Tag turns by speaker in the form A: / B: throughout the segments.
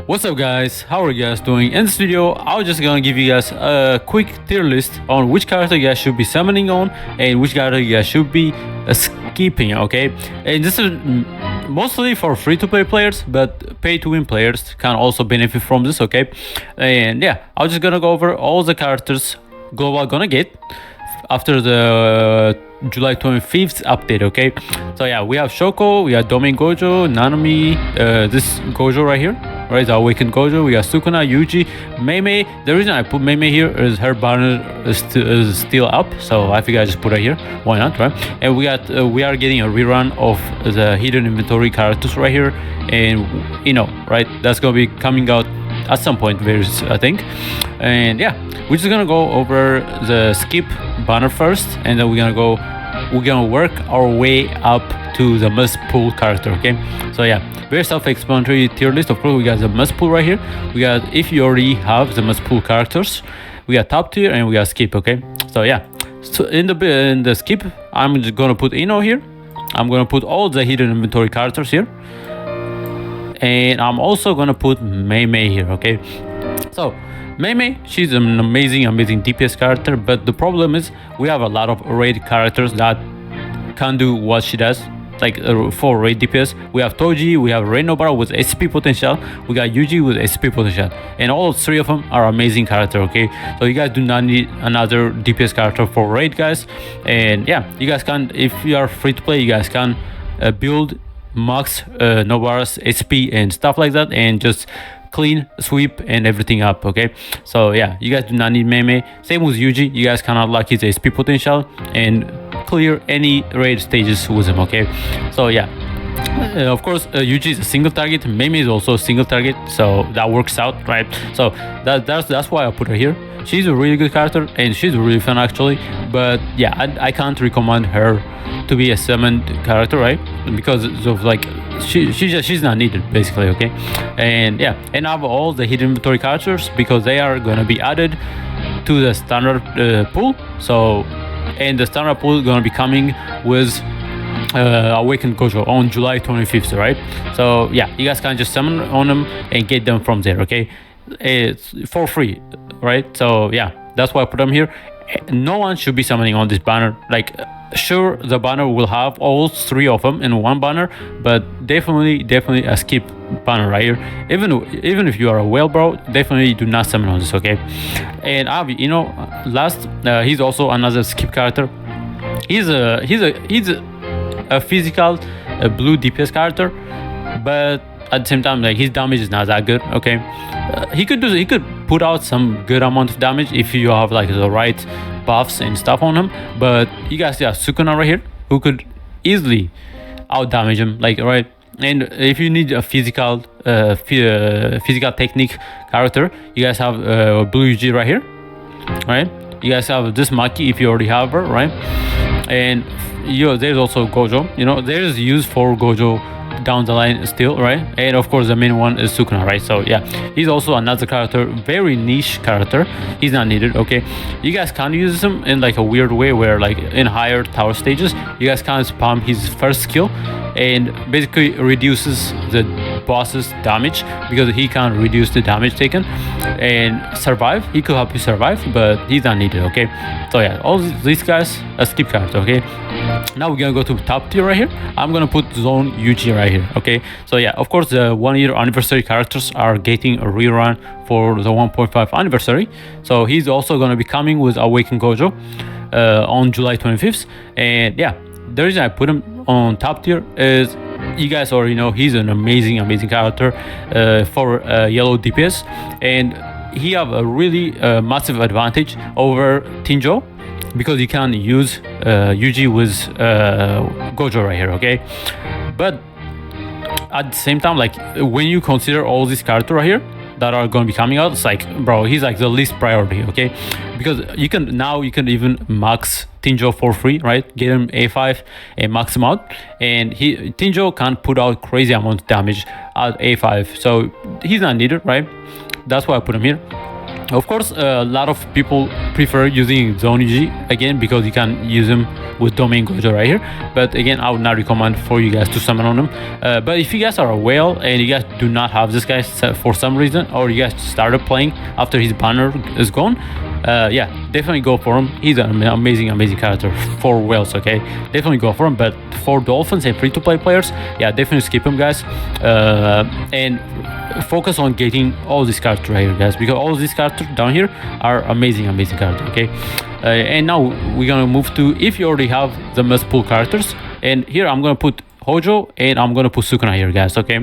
A: What's up guys, how are you guys doing? In this video, I was just gonna give you guys a quick tier list on which character you guys should be summoning on and which character you guys should be skipping, okay? And this is mostly for free-to-play players, but pay-to-win players can also benefit from this, okay? And yeah, I was just gonna go over all the characters Global gonna get after the July 25th update, okay? So yeah, we have Shoko, we have Domain Gojo, Nanami, this Gojo right here, right? The Awakened Gojo. We got Sukuna, Yuji, Meimei. The reason I put Meimei here is her banner is still up, so I figured I just put her here. Why not, right? And we are getting a rerun of the hidden inventory characters right here, and you know, right? That's gonna be coming out at some point very soon, I think. And yeah, we're just gonna go over the skip banner first, and then we're gonna work our way up to the must pull character, okay? So yeah, very self-explanatory tier list. Of course, we got the must pull right here. We got, if you already have the must pull characters, we got top tier and we got skip, okay? So yeah, so in the skip, I'm just gonna put Ino here. I'm gonna put all the hidden inventory characters here, and I'm also gonna put Meimei here, okay? So Meimei, she's an amazing DPS character, but the problem is we have a lot of raid characters that can do what she does, like for raid DPS. We have Toji, we have Renobara with SP potential, we got Yuji with SP potential, and all three of them are amazing character, okay? So you guys do not need another DPS character for raid, guys. And yeah, you guys can, if you are free to play, you guys can build max Nobara's SP and stuff like that, and just clean sweep and everything up, okay? So yeah, you guys do not need Meimei. Same with Yuji, you guys can unlock his SP potential and clear any raid stages with him, okay? So yeah, of course, Yuji is a single target, Meimei is also a single target, so that works out, right? So that's why I put her here. She's a really good character and she's really fun actually, but yeah, I can't recommend her to be a summoned character, right? Because of like she's not needed basically, okay? And yeah, and I have all the hidden inventory characters because they are gonna be added to the standard pool. So, and the standard pool is gonna be coming with Awakened Gojo on July 25th, right? So yeah, you guys can just summon on them and get them from there, okay? It's for free, right? So yeah, that's why I put them here. No one should be summoning on this banner. Like, sure, the banner will have all three of them in one banner, but definitely a skip banner right here. Even if you are a whale bro, definitely do not summon on this, okay? And Avi, you know, last he's also another skip character. He's a physical blue DPS character, but at the same time, like, his damage is not that good, okay? He could put out some good amount of damage if you have like the right buffs and stuff on him, but you guys see Sukuna right here, who could easily out damage him, like, right? And if you need a physical technique character, you guys have Blue UG right here, right? You guys have this Maki if you already have her, right? And there's also Gojo. You know, there's use for Gojo down the line still, right? And of course the main one is Sukuna, right? So yeah, he's also another character, very niche character. He's not needed, okay? You guys can use him in like a weird way where, like, in higher tower stages, you guys can spam his first skill and basically reduces the boss's damage, because he can reduce the damage taken and survive. He could help you survive, but he's not needed, okay? So yeah, all these guys a skip character, okay? Now we're gonna go to top tier right here. I'm gonna put Zone Yuji right here, okay? So yeah, of course the 1 year anniversary characters are getting a rerun for the 1.5 anniversary. So he's also gonna be coming with Awakened Gojo on July 25th. And yeah, the reason I put him on top tier is you guys already know he's an amazing character for yellow DPS, and he have a really massive advantage over Tinjo, because you can use Yuji with Gojo right here, okay? But at the same time, like, when you consider all these characters right here that are going to be coming out, it's like, bro, he's like the least priority, okay? Because you can even max Tinjo for free, right? Get him A5 and max him out, and Tinjo can put out crazy amount of damage at A5, so he's not needed, right? That's why I put him here. Of course, a lot of people prefer using Zone UG again because you can use him with Domain Gojo right here. But again, I would not recommend for you guys to summon on him. But if you guys are a whale and you guys do not have this guy for some reason, or you guys started playing after his banner is gone, yeah, definitely go for him. He's an amazing character for whales. Okay, definitely go for him. But for dolphins and free-to-play players, yeah, definitely skip him, guys, and focus on getting all these characters right here, guys, because all these characters down here are amazing characters. Okay, and now we're gonna move to if you already have the multiple characters, and here I'm gonna put Hojo and I'm gonna put Sukuna here, guys. Okay,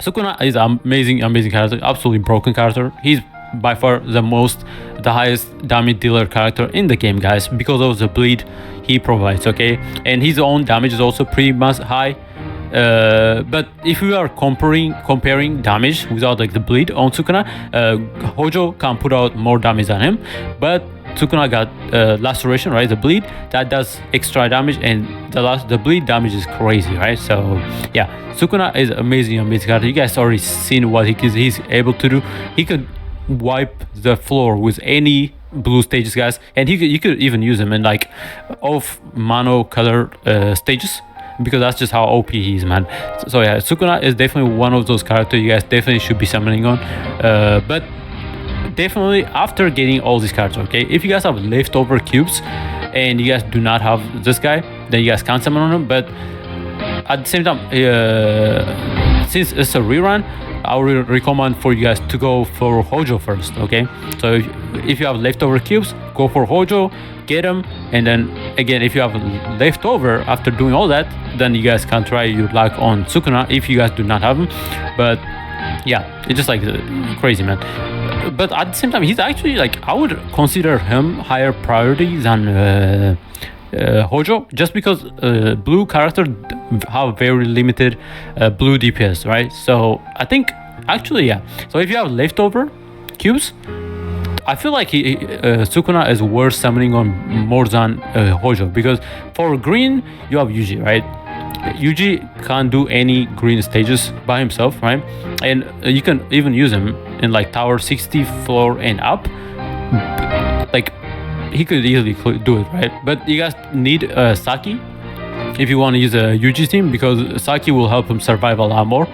A: Sukuna is an amazing character, absolutely broken character. He's by far the highest damage dealer character in the game, guys, because of the bleed he provides. Okay, and his own damage is also pretty much high. But if we are comparing damage without like the bleed on Sukuna, Hojo can put out more damage than him, but Sukuna got laceration, right? The bleed that does extra damage, and the bleed damage is crazy, right? So yeah, Sukuna is amazing character. You guys already seen what he's able to do. He could wipe the floor with any blue stages, guys, and you could even use him in like off mono color stages, because that's just how OP he is, man. So yeah, Sukuna is definitely one of those characters you guys definitely should be summoning on. But definitely after getting all these cards, okay, if you guys have leftover cubes and you guys do not have this guy, then you guys can't summon on him. But at the same time, since it's a rerun, I would recommend for you guys to go for Hojo first. Okay, so if you have leftover cubes, go for Hojo, get him, and then again, if you have leftover after doing all that, then you guys can try your luck on Sukuna if you guys do not have him. But yeah, it's just like crazy, man. But at the same time, he's actually like, I would consider him higher priority than Hojo, just because blue characters have very limited blue DPS, right? So I think actually, yeah, so if you have leftover cubes, I feel like Sukuna is worth summoning on more than Hojo, because for green you have Yuji, right? Yuji can't do any green stages by himself, right? And you can even use him in like tower 60 floor and up. Like he could easily do it, right? But you guys need Saki if you want to use a Yuji team, because Saki will help him survive a lot more.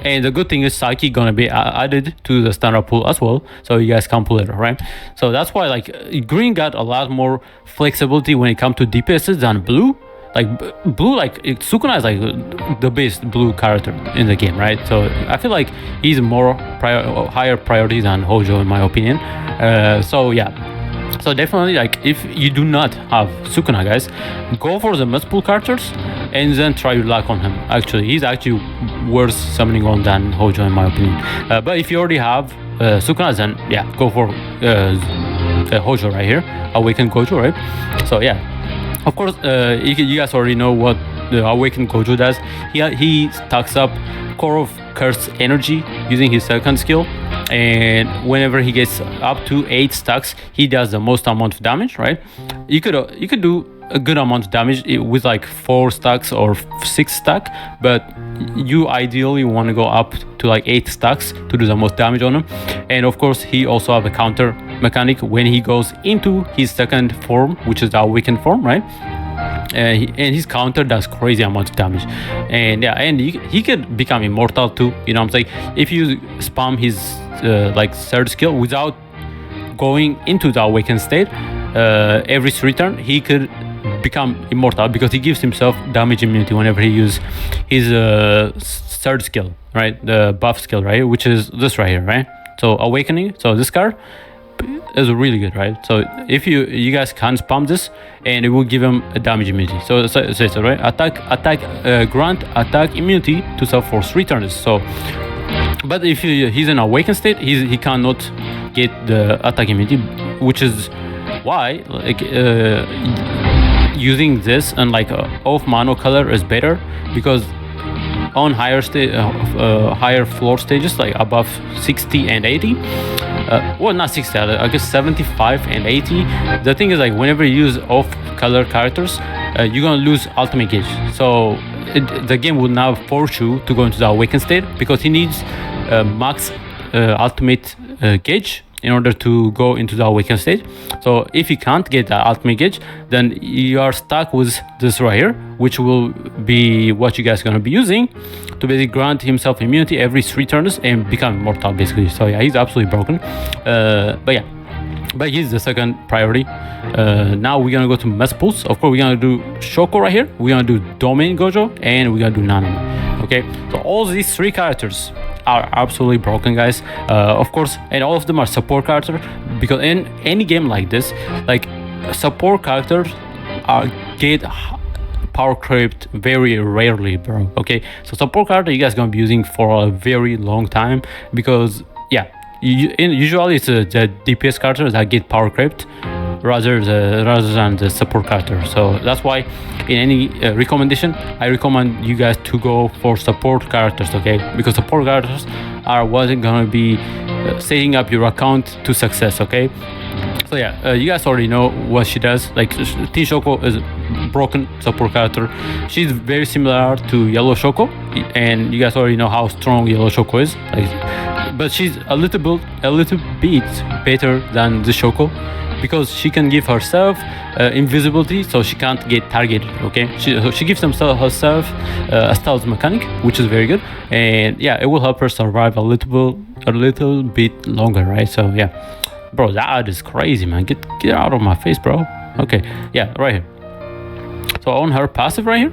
A: And the good thing is Saki gonna be added to the standard pool as well, so you guys can pull it, right? So that's why like green got a lot more flexibility when it comes to DPS than blue. Like blue, like Sukuna is like the best blue character in the game, right? So I feel like he's more higher priority than Hojo in my opinion. So yeah, so definitely like if you do not have Sukuna, guys, go for the multiple characters and then try your luck on him. Actually, he's actually worth summoning on than Hojo in my opinion. But if you already have Sukuna, then yeah, go for Hojo right here, Awaken Gojo, right? So yeah. Of course, you guys already know what the Awakened Gojo does. He stacks up Core of Curse energy using his second skill, and whenever he gets up to 8 stacks, he does the most amount of damage, right? You could do a good amount of damage with like 4 stacks or 6 stack, but you ideally want to go up to like 8 stacks to do the most damage on him. And of course, he also have a counter mechanic when he goes into his second form, which is the awakened form, right? And his counter does crazy amount of damage, and yeah, and he could become immortal too, you know what I'm saying? If you spam his like third skill without going into the awakened state, every 3 turn he could become immortal, because he gives himself damage immunity whenever he uses his third skill, right? The buff skill, right? Which is this right here, right? So awakening, so this card is really good, right? So if you guys can spam this, and it will give him a damage immunity. So right? Attack grant attack immunity to self for 3 turns. So but if he's in awakened state, he cannot get the attack immunity, which is why like using this and like off mono color is better, because on higher floor stages, like above 60 and 80, well, not 60, I guess 75 and 80, the thing is like whenever you use off color characters, you're gonna lose ultimate gauge. So the game will now force you to go into the awakened state, because he needs max ultimate gauge in order to go into the awakened stage. So if you can't get the ultimate gauge, then you are stuck with this right here, which will be what you guys are gonna be using to basically grant himself immunity every 3 turns and become immortal basically. So yeah, he's absolutely broken. But he's the second priority. Now we're gonna go to Mess Pulse. Of course, we're gonna do Shoko right here. We're gonna do Domain Gojo, and we're gonna do Nanami. Okay, so all these 3 characters are absolutely broken, guys. Of course, and all of them are support characters, because in any game like this, like support characters get power crept very rarely, bro. Okay, so support character you guys gonna be using for a very long time, because yeah, usually it's the DPS characters that get power crept rather than the support character. So that's why in any recommendation, I recommend you guys to go for support characters, okay? Because support characters are what is gonna be setting up your account to success, okay? So yeah, you guys already know what she does. Like Teen Shoko is a broken support character. She's very similar to Yellow Shoko, and you guys already know how strong Yellow Shoko is. Like, but she's a little bit better than the Shoko, because she can give herself invisibility, so she can't get targeted. Okay, she gives herself a stealth mechanic, which is very good, and yeah, it will help her survive a little bit longer, right? So yeah, bro, that is crazy, man. Get out of my face, bro. Okay, yeah, right here. So on her passive right here,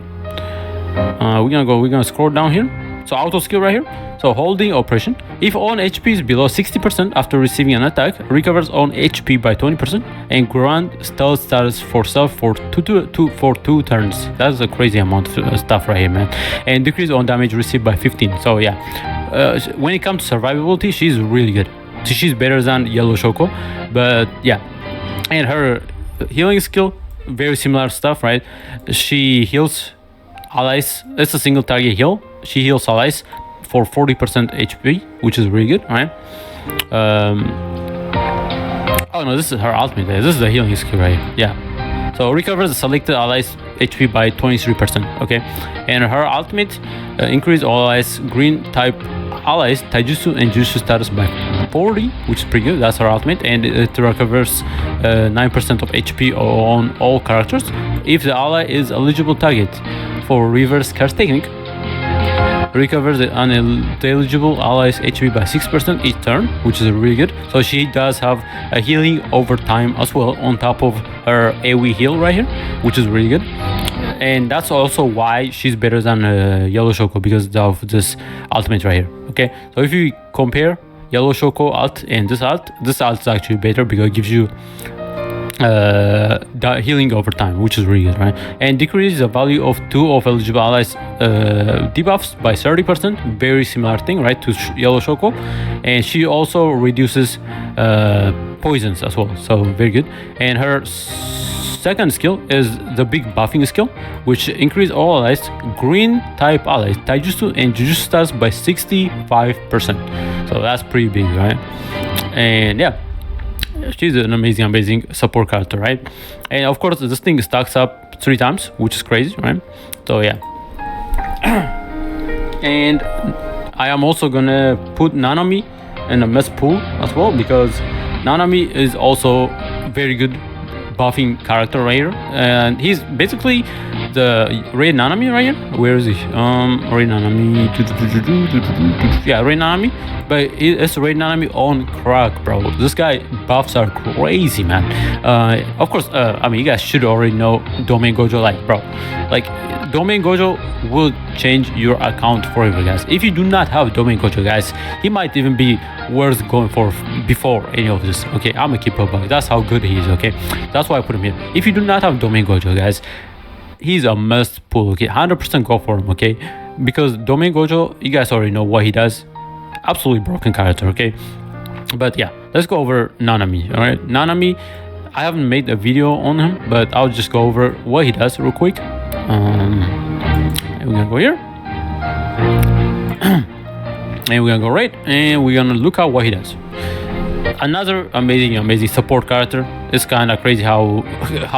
A: we're gonna scroll down here. So auto skill right here. So holding operation. If own HP is below 60% after receiving an attack, recovers own HP by 20% and grant stealth status for self for 2 turns. That's a crazy amount of stuff right here, man. And decrease on damage received by 15. So yeah, when it comes to survivability, she's really good. So she's better than Yellow Shoko, but yeah. And her healing skill, very similar stuff, right? She heals allies. It's a single target heal. She heals allies for 40% HP, which is really good, right? Oh no, this is her ultimate. This is the healing skill, right? Yeah. So recovers the selected allies HP by 23%. Okay, and her ultimate increase all allies green type allies taijutsu and jutsu status by 40, which is pretty good. That's her ultimate, and it recovers 9% of HP on all characters if the ally is eligible target for reverse curse technique. Recovers the uneligible allies HP by 6% each turn, which is really good. So she does have a healing over time as well on top of her AoE heal right here, which is really good. And that's also why she's better than Yellow Shoko, because of this ultimate right here. Okay, so if you compare Yellow Shoko alt and this alt is actually better because it gives you healing over time, which is really good, right? And decreases the value of 2 of eligible allies debuffs by 30%. Very similar thing, right, to Yellow Shoko. And she also reduces poisons as well, so very good. And her second skill is the big buffing skill, which increases all allies green type allies taijutsu and jujutsu status by 65%. So that's pretty big, right? And yeah, she's an amazing support character, right? And of course this thing stacks up 3 times, which is crazy, right? So yeah. And I am also gonna put Nanami in a mess pool as well, because Nanami is also very good buffing character right here, and he's basically the Red Nanami right here. Where is he? Red Nanami. Yeah, Red Nanami. But it's Red Nanami on crack, bro. This guy buffs are crazy, man. Of course, I mean, you guys should already know Domain Gojo, like, bro. Like, Domain Gojo will change your account forever, guys. If you do not have Domain Gojo, guys, he might even be worth going for before any of this. Okay, I'm gonna keep up. That's how good he is. Okay, that's why I put him here. If you do not have Domain Gojo, guys, he's a must pull. Okay, 100% go for him. Okay, because Domain Gojo, you guys already know what he does. Absolutely broken character. Okay, but yeah, let's go over Nanami. All right, Nanami, I haven't made a video on him, but I'll just go over what he does real quick. We're gonna go here. And we're gonna go right, and we're gonna look at what he does. Another amazing support character. It's kind of crazy how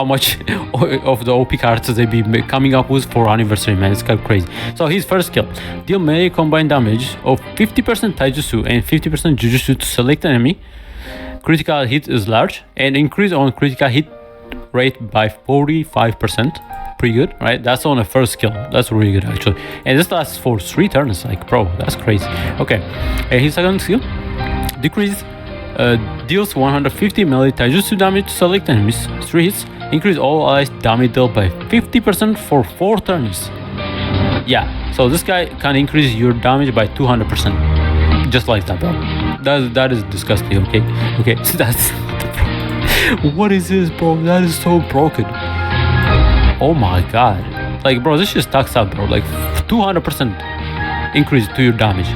A: much of the OP characters they be coming up with for anniversary, man. It's kind of crazy. So his first skill: deal melee combined damage of 50% taijutsu and 50% jujutsu to select enemy. critical hit is large, and increase on critical hit rate by 45%. Pretty good, right? That's on the first skill. That's really good actually. And this lasts for 3 turns. Like, bro, that's crazy. Okay, and his second skill, decrease deals 150 melee taijutsu damage to select enemies. 3 hits. Increase all allies damage dealt by 50% for 4 turns. Yeah, so this guy can increase your damage by 200%. Just like that, bro. That is disgusting, okay? So that's... What is this, bro? That is so broken. Oh my god. Like, bro, this shit stacks up, bro. Like, 200% increase to your damage.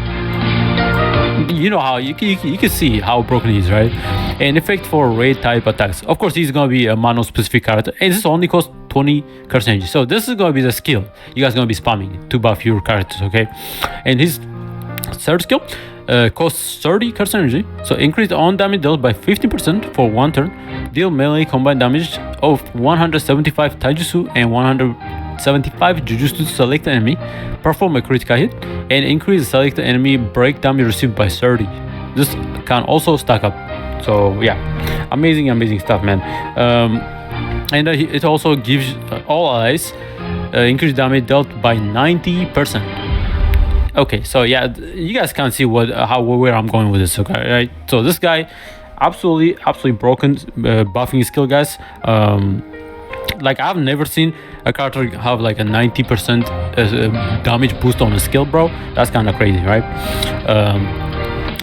A: You know how you can see how broken he is, right? And effect for raid type attacks. Of course, he's gonna be a mono specific character, and this only costs 20 curse energy. So this is gonna be the skill you guys gonna be spamming to buff your characters, okay? And his third skill costs 30 curse energy. So increase the on damage dealt by 15% for 1 turn. Deal melee combined damage of 175 taijutsu and 175 jujutsu to select enemy. Perform a critical hit and increase the selected enemy break damage received by 30. This can also stack up. So yeah, amazing stuff, man. And it also gives all allies increased damage dealt by 90%. Okay, so yeah, you guys can see where I'm going with this, okay, right? So this guy, absolutely broken buffing skill, guys. Like, I've never seen a character have like a 90% damage boost on a skill, bro. That's kind of crazy, right?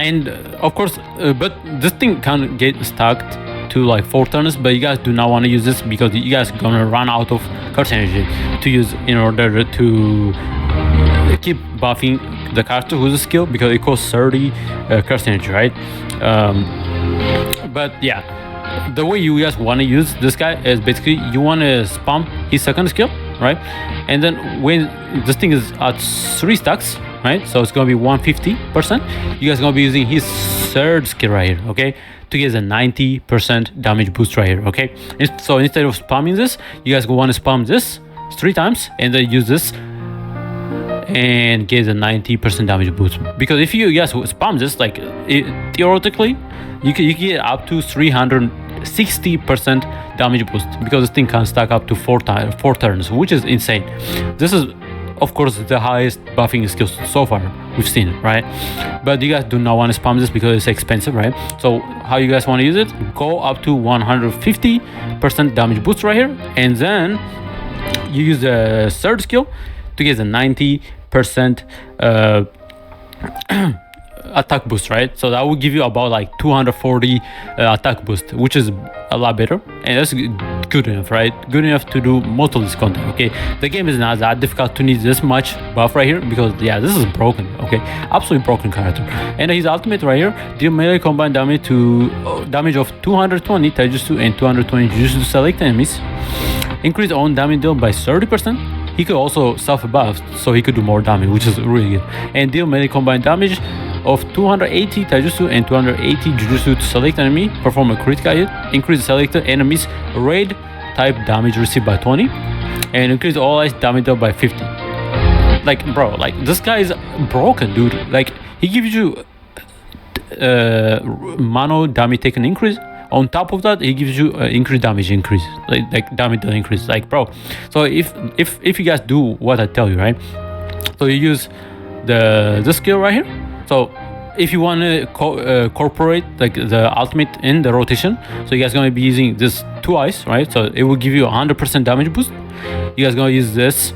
A: And of course, but this thing can get stacked to like 4 turns, but you guys do not want to use this because you guys are gonna run out of curse energy to use in order to keep buffing the character who's a skill, because it costs 30 curse energy, right? But yeah, the way you guys want to use this guy is basically you want to spam his second skill, right? And then when this thing is at 3 stacks, right? So it's gonna be 150%. You guys gonna be using his third skill right here, okay? To get a 90% damage boost right here, okay? So instead of spamming this, you guys want to spam this 3 times and then use this and get a 90% damage boost. Because if you guys spam this, like theoretically, you can get up to 360% damage boost, because this thing can stack up to 4 turns, which is insane. This is, of course, the highest buffing skill so far we've seen, right? But you guys do not want to spam this because it's expensive, right? So how you guys want to use it? Go up to 150% damage boost right here, and then you use the third skill to get a 90% attack boost, right? So that will give you about like 240 attack boost, which is a lot better, and that's good enough, right? Good enough to do most of this content, okay? The game is not that difficult to need this much buff right here, because yeah, this is broken, okay? Absolutely broken character. And his ultimate right here, deal melee combined damage to damage of 220 taijutsu and 220 jujutsu to select enemies. Increase own damage dealt by 30%. He could also self-buff, so he could do more damage, which is really good. And deal melee combined damage of 280 taijutsu and 280 jujutsu to select enemy. Perform a critical hit. Increase selected enemy's raid type damage received by 20. And increase all allies damage dealt by 50. Like, bro, like, this guy is broken, dude. Like, he gives you mono damage taken increase. On top of that, he gives you increased damage increase, like damage increase. Like, bro, so if you guys do what I tell you, right? So you use the skill right here. So if you want to incorporate like the ultimate in the rotation, so you guys gonna be using this twice, right? So it will give you 100% damage boost. You guys gonna use this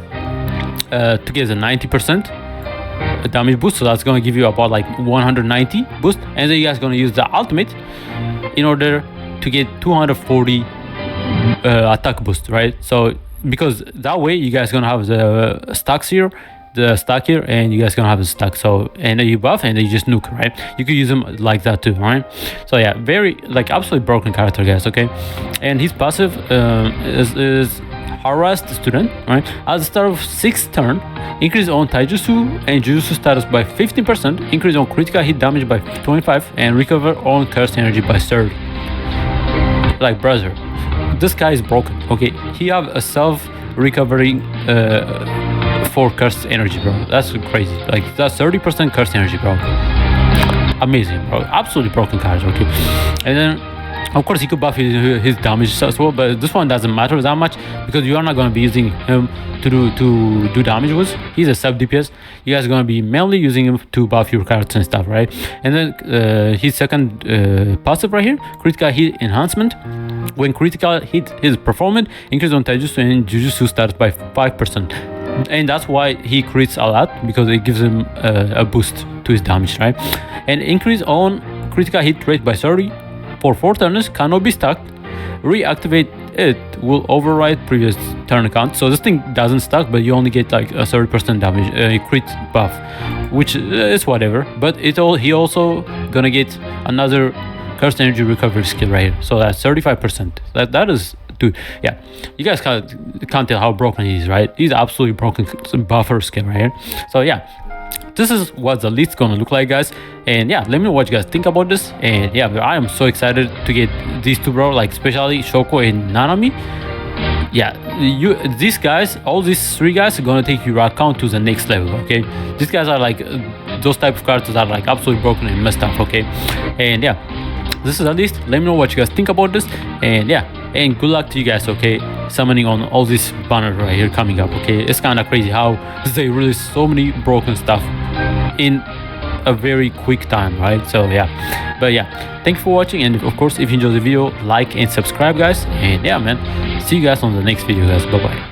A: to get a 90% damage boost. So that's gonna give you about like 190 boost, and then you guys gonna use the ultimate in order to get 240 attack boost, right? So because that way you guys gonna have the stacks here, and you guys gonna have a stack. So, and then you buff and then you just nuke, right? You could use them like that too, right? So yeah, very like absolutely broken character, guys, okay? And his passive is harassed student, right? At the start of 6th turn, increase on taijutsu and jujutsu status by 15%, increase on critical hit damage by 25, and recover on curse energy by 30. Like, brother, this guy is broken, okay? He have a self-recovering for curse energy, bro. That's crazy. Like, that's 30% curse energy, bro. amazing, bro. Absolutely broken cards, okay? And then of course he could buff his damage as well, but this one doesn't matter that much because you are not going to be using him to do damage with. He's a sub DPS. You guys are going to be mainly using him to buff your cards and stuff, right? And then his second passive right here, critical hit enhancement. When critical hit is performed, increase on Taijutsu and Jujutsu starts by 5%. And that's why he crits a lot, because it gives him a boost to his damage, right? And increase on critical hit rate by 30 for 4 turns, cannot be stacked. Reactivate it will override previous turn count. So this thing doesn't stack, but you only get like a 30% damage crit buff, which is whatever. But he also gonna get another cursed energy recovery skill right here. So that's 35%. That is, dude, yeah. You guys can't tell how broken he is, right? He's absolutely broken buffer skill right here. So yeah, this is what the list gonna look like, guys. And yeah, let me know what you guys think about this. And yeah, I am so excited to get these two, bro, like especially Shoko and Nanami. Yeah, these guys, all these 3 guys are gonna take your account to the next level, okay? These guys are like those type of cards that are like absolutely broken and messed up, okay? And yeah, this is at least. Let me know what you guys think about this. And yeah, and good luck to you guys, okay, summoning on all this banner right here coming up, okay? It's kind of crazy how they release so many broken stuff in a very quick time, right? So yeah, but yeah, thank you for watching, and of course if you enjoyed the video, like and subscribe, guys. And yeah, man, see you guys on the next video, guys. Bye bye.